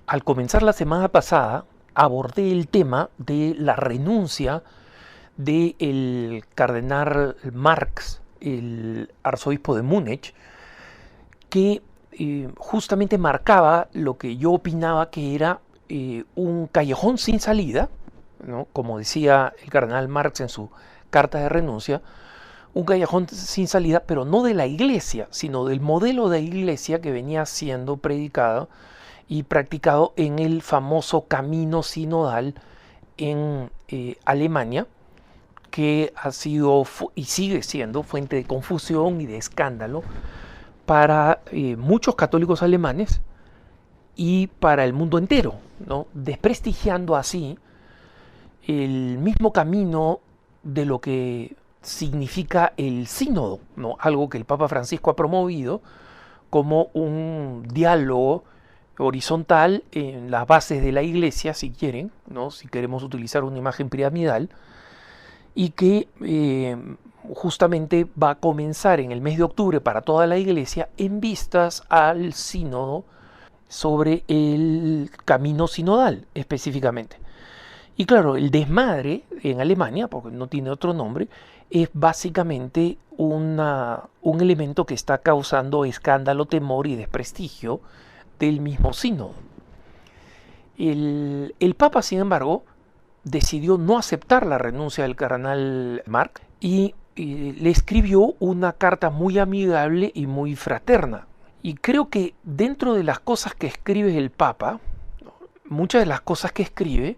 Al comenzar la semana pasada, abordé el tema de la renuncia del cardenal Marx, el arzobispo de Múnich, que justamente marcaba lo que yo opinaba que era un callejón sin salida, ¿no? Como decía el cardenal Marx en su carta de renuncia, un callejón sin salida, pero no de la iglesia, sino del modelo de iglesia que venía siendo predicado y practicado en el famoso camino sinodal en Alemania, que ha sido y sigue siendo fuente de confusión y de escándalo para muchos católicos alemanes y para el mundo entero, ¿no? Desprestigiando así el mismo camino de lo que significa el sínodo, ¿no? Algo que el Papa Francisco ha promovido como un diálogo horizontal en las bases de la iglesia, si quieren, ¿no? Si queremos utilizar una imagen piramidal, y que justamente va a comenzar en el mes de octubre para toda la iglesia en vistas al sínodo sobre el camino sinodal específicamente. Y claro, el desmadre en Alemania, porque no tiene otro nombre, es básicamente un elemento que está causando escándalo, temor y desprestigio del mismo sínodo. El Papa, sin embargo, decidió no aceptar la renuncia del cardenal Marx y le escribió una carta muy amigable y muy fraterna. Y creo que dentro de las cosas que escribe el Papa, muchas de las cosas que escribe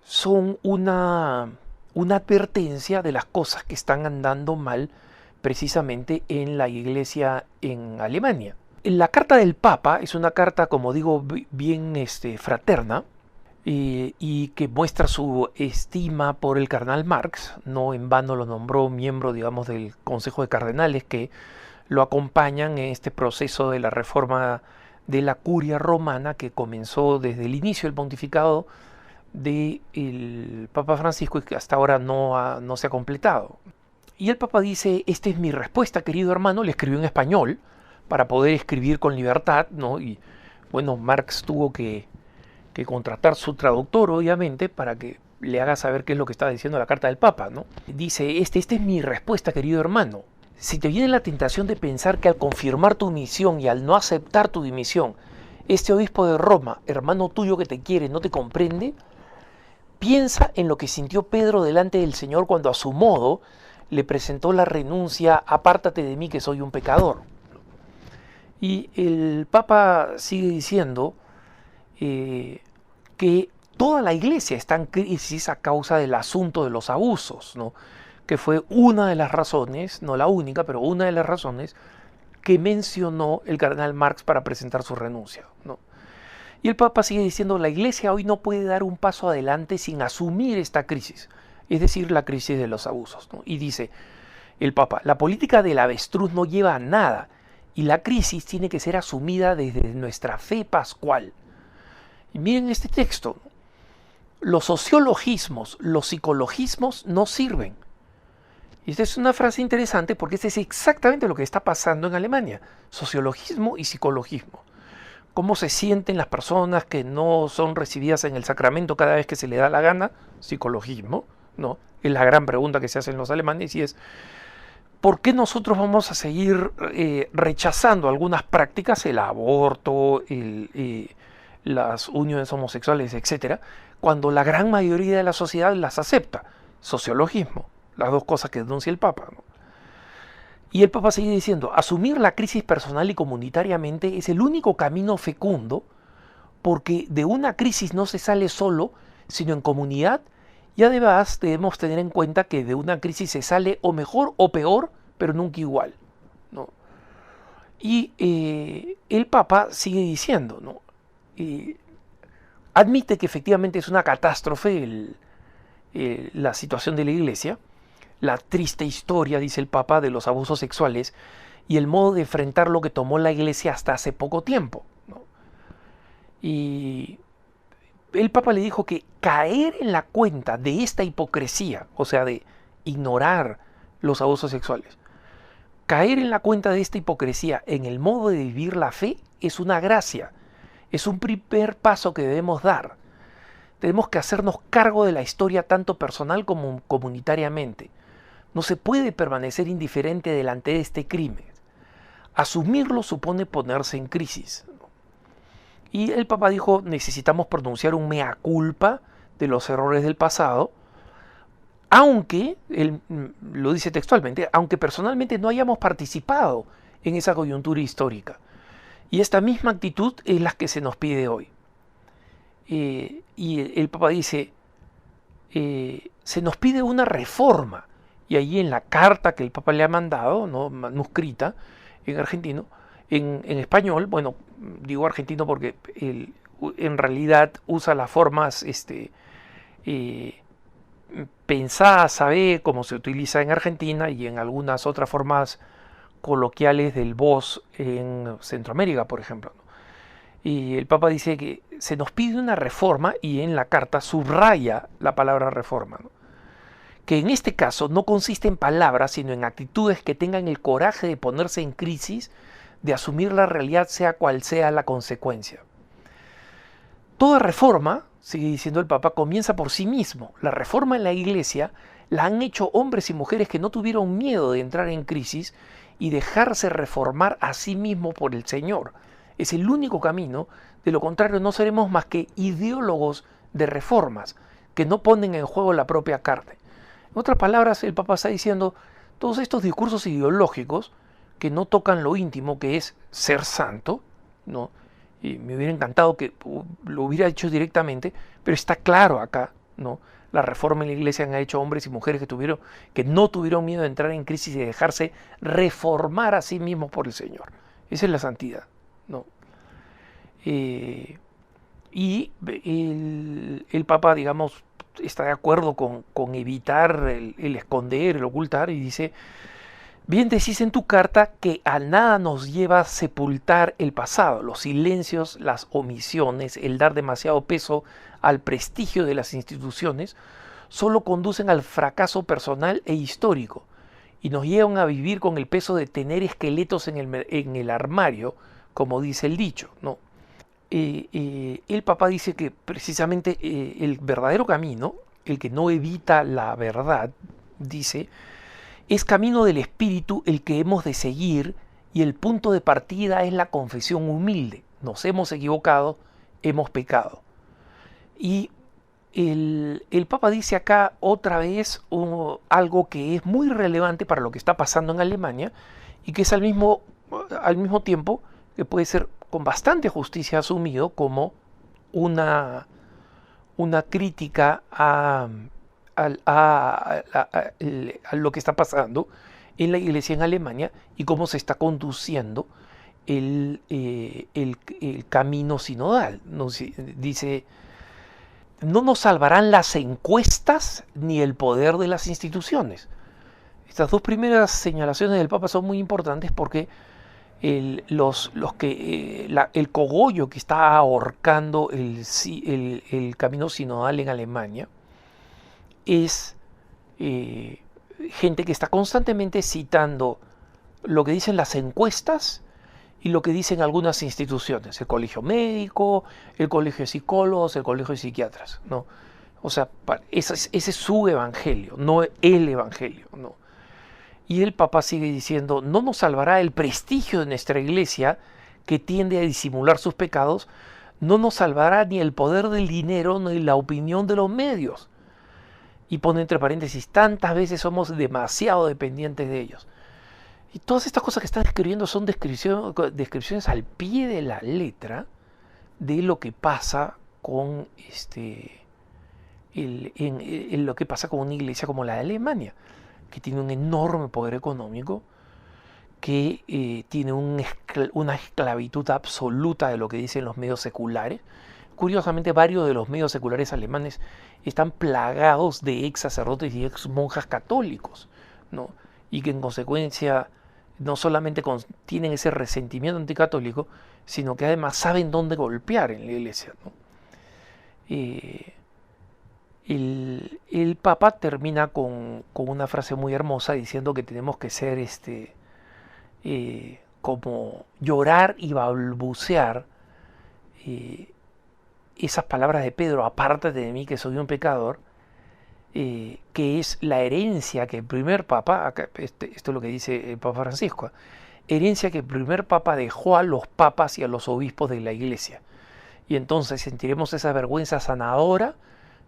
son una advertencia de las cosas que están andando mal precisamente en la iglesia en Alemania. La carta del Papa es una carta, como digo, bien fraterna, y que muestra su estima por el cardenal Marx. No en vano lo nombró miembro, digamos, del Consejo de Cardenales que lo acompañan en este proceso de la reforma de la curia romana que comenzó desde el inicio del pontificado del Papa Francisco y que hasta ahora no se ha completado. Y el Papa dice: esta es mi respuesta, querido hermano. Le escribió en español para poder escribir con libertad, ¿no? Y bueno, Marx tuvo que contratar su traductor, obviamente, para que le haga saber qué es lo que está diciendo la carta del Papa, ¿no? Dice: esta es mi respuesta, querido hermano. Si te viene la tentación de pensar que al confirmar tu misión y al no aceptar tu dimisión, este obispo de Roma, hermano tuyo que te quiere, no te comprende, piensa en lo que sintió Pedro delante del Señor cuando a su modo le presentó la renuncia: apártate de mí que soy un pecador. Y el Papa sigue diciendo que toda la iglesia está en crisis a causa del asunto de los abusos, ¿no? Que fue una de las razones, no la única, pero una de las razones que mencionó el cardenal Marx para presentar su renuncia, ¿no? Y el Papa sigue diciendo: la iglesia hoy no puede dar un paso adelante sin asumir esta crisis, es decir, la crisis de los abusos, ¿no? Y dice el Papa: la política del avestruz no lleva a nada y la crisis tiene que ser asumida desde nuestra fe pascual. Y miren este texto: los sociologismos, los psicologismos no sirven. Y esta es una frase interesante porque este es exactamente lo que está pasando en Alemania: sociologismo y psicologismo. ¿Cómo se sienten las personas que no son recibidas en el sacramento cada vez que se le da la gana? Psicologismo, ¿no? Es la gran pregunta que se hacen los alemanes, y es: ¿por qué nosotros vamos a seguir rechazando algunas prácticas, el aborto, las uniones homosexuales, etcétera, cuando la gran mayoría de la sociedad las acepta? Sociologismo, las dos cosas que denuncia el Papa, ¿no? Y el Papa sigue diciendo: asumir la crisis personal y comunitariamente es el único camino fecundo, porque de una crisis no se sale solo, sino en comunidad, y además debemos tener en cuenta que de una crisis se sale o mejor o peor, pero nunca igual, ¿no? Y el Papa sigue diciendo, ¿no? Admite que efectivamente es una catástrofe la situación de la iglesia, la triste historia, dice el Papa, de los abusos sexuales y el modo de enfrentar lo que tomó la iglesia hasta hace poco tiempo, ¿no? Y el Papa le dijo que caer en la cuenta de esta hipocresía, o sea, de ignorar los abusos sexuales, caer en la cuenta de esta hipocresía en el modo de vivir la fe es una gracia. Es un primer paso que debemos dar. Tenemos que hacernos cargo de la historia tanto personal como comunitariamente. No se puede permanecer indiferente delante de este crimen. Asumirlo supone ponerse en crisis. Y el Papa dijo, necesitamos pronunciar un mea culpa de los errores del pasado, aunque, él lo dice textualmente, aunque personalmente no hayamos participado en esa coyuntura histórica. Y esta misma actitud es la que se nos pide hoy. Y el Papa dice, se nos pide una reforma. Y allí en la carta que el Papa le ha mandado, ¿no?, manuscrita, en argentino, en español, bueno, digo argentino porque él, en realidad usa las formas pensadas, sabe cómo se utiliza en Argentina y en algunas otras formas coloquiales del vos en Centroamérica, por ejemplo. Y el Papa dice que se nos pide una reforma y en la carta subraya la palabra reforma, ¿no?, que en este caso no consiste en palabras, sino en actitudes que tengan el coraje de ponerse en crisis, de asumir la realidad sea cual sea la consecuencia. Toda reforma, sigue diciendo el Papa, comienza por sí mismo. La reforma en la Iglesia la han hecho hombres y mujeres que no tuvieron miedo de entrar en crisis y dejarse reformar a sí mismo por el Señor. Es el único camino, de lo contrario no seremos más que ideólogos de reformas que no ponen en juego la propia carne. En otras palabras, el Papa está diciendo, todos estos discursos ideológicos que no tocan lo íntimo, que es ser santo, ¿no? Y me hubiera encantado que lo hubiera hecho directamente, pero está claro acá, ¿no? La reforma en la Iglesia han hecho hombres y mujeres que no tuvieron miedo de entrar en crisis y de dejarse reformar a sí mismos por el Señor. Esa es la santidad, ¿no? Y el Papa, digamos, está de acuerdo con evitar el esconder, el ocultar, y dice, bien decís en tu carta que a nada nos lleva a sepultar el pasado, los silencios, las omisiones, el dar demasiado peso al prestigio de las instituciones, solo conducen al fracaso personal e histórico, y nos llevan a vivir con el peso de tener esqueletos en el armario, como dice el dicho, ¿no? El Papa dice que precisamente el verdadero camino, el que no evita la verdad, dice, es camino del Espíritu el que hemos de seguir y el punto de partida es la confesión humilde. Nos hemos equivocado, hemos pecado. Y el Papa dice acá otra vez algo que es muy relevante para lo que está pasando en Alemania y que es al mismo tiempo que puede ser con bastante justicia asumido como una crítica a lo que está pasando en la Iglesia en Alemania y cómo se está conduciendo el camino sinodal. Dice, no nos salvarán las encuestas ni el poder de las instituciones. Estas dos primeras señalaciones del Papa son muy importantes porque el cogollo que está ahorcando el camino sinodal en Alemania es gente que está constantemente citando lo que dicen las encuestas y lo que dicen algunas instituciones, el colegio médico, el colegio de psicólogos, el colegio de psiquiatras, ¿no? O sea, ese es su evangelio, no el evangelio, ¿no? Y el Papa sigue diciendo, no nos salvará el prestigio de nuestra Iglesia, que tiende a disimular sus pecados, no nos salvará ni el poder del dinero ni la opinión de los medios. Y pone entre paréntesis, tantas veces somos demasiado dependientes de ellos. Y todas estas cosas que está describiendo son descripciones al pie de la letra de lo que pasa con lo que pasa con una iglesia como la de Alemania, que tiene un enorme poder económico, que tiene una esclavitud absoluta de lo que dicen los medios seculares. Curiosamente, varios de los medios seculares alemanes están plagados de ex sacerdotes y ex monjas católicos, ¿no? Y que en consecuencia no solamente tienen ese resentimiento anticatólico, sino que además saben dónde golpear en la iglesia, ¿no? El Papa termina con una frase muy hermosa diciendo que tenemos que ser como llorar y balbucear esas palabras de Pedro, apártate de mí que soy un pecador, que es la herencia que el primer papa, esto es lo que dice el Papa Francisco, herencia que el primer papa dejó a los papas y a los obispos de la iglesia. Y entonces sentiremos esa vergüenza sanadora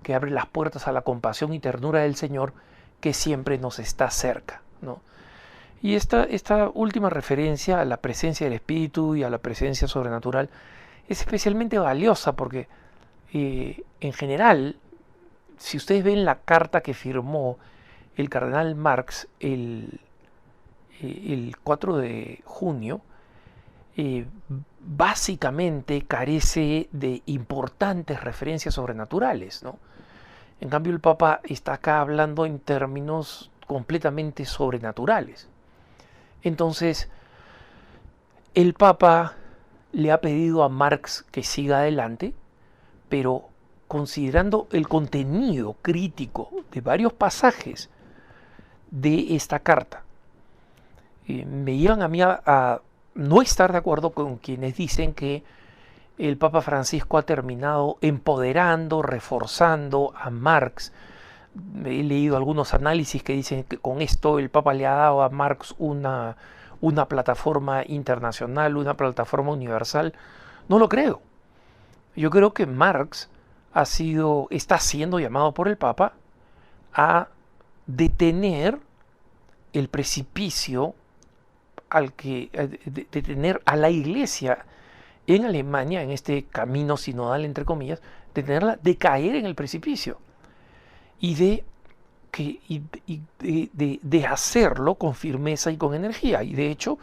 que abre las puertas a la compasión y ternura del Señor que siempre nos está cerca, ¿no? Y esta última referencia a la presencia del Espíritu y a la presencia sobrenatural es especialmente valiosa porque en general, si ustedes ven la carta que firmó el cardenal Marx el 4 de junio, básicamente carece de importantes referencias sobrenaturales, ¿no? En cambio, el Papa está acá hablando en términos completamente sobrenaturales. Entonces, el Papa le ha pedido a Marx que siga adelante, pero considerando el contenido crítico de varios pasajes de esta carta, me llevan a mí a no estar de acuerdo con quienes dicen que el Papa Francisco ha terminado empoderando, reforzando a Marx. He leído algunos análisis que dicen que con esto el Papa le ha dado a Marx una plataforma internacional, una plataforma universal. No lo creo. Yo creo que Marx está siendo llamado por el Papa a detener el precipicio detener a la Iglesia en Alemania, en este camino sinodal, entre comillas, de caer en el precipicio y de hacerlo con firmeza y con energía. Y de hecho,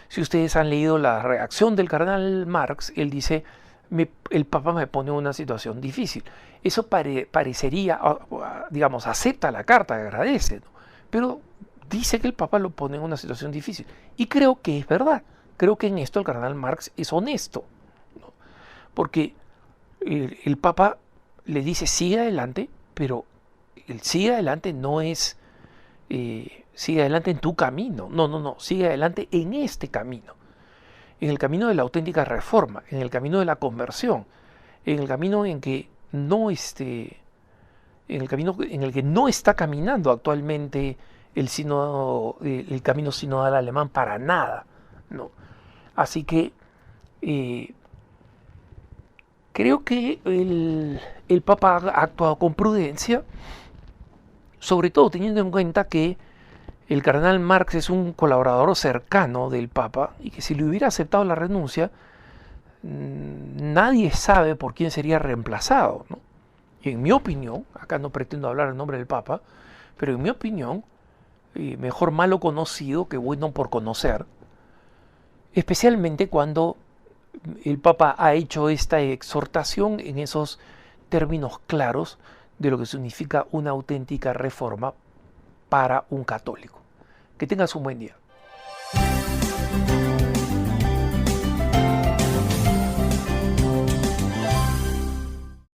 si ustedes han leído la reacción del cardenal Marx, él dice, el Papa me pone en una situación difícil. Eso parecería, digamos, acepta la carta, agradece, ¿no? Pero dice que el Papa lo pone en una situación difícil. Y creo que es verdad. Creo que en esto el cardenal Marx es honesto, ¿no? Porque el Papa le dice sigue adelante, pero el sigue adelante no es sigue adelante en tu camino. No, sigue adelante en este camino. En el camino de la auténtica reforma, en el camino de la conversión, en el camino en que en el camino en el que no está caminando actualmente el camino sinodal alemán para nada, ¿no? Así que creo que el Papa ha actuado con prudencia, sobre todo teniendo en cuenta que el cardenal Marx es un colaborador cercano del Papa y que si le hubiera aceptado la renuncia, nadie sabe por quién sería reemplazado, ¿no? Y en mi opinión, acá no pretendo hablar en nombre del Papa, pero en mi opinión, mejor malo conocido que bueno por conocer, especialmente cuando el Papa ha hecho esta exhortación en esos términos claros de lo que significa una auténtica reforma para un católico. Que tengas un buen día.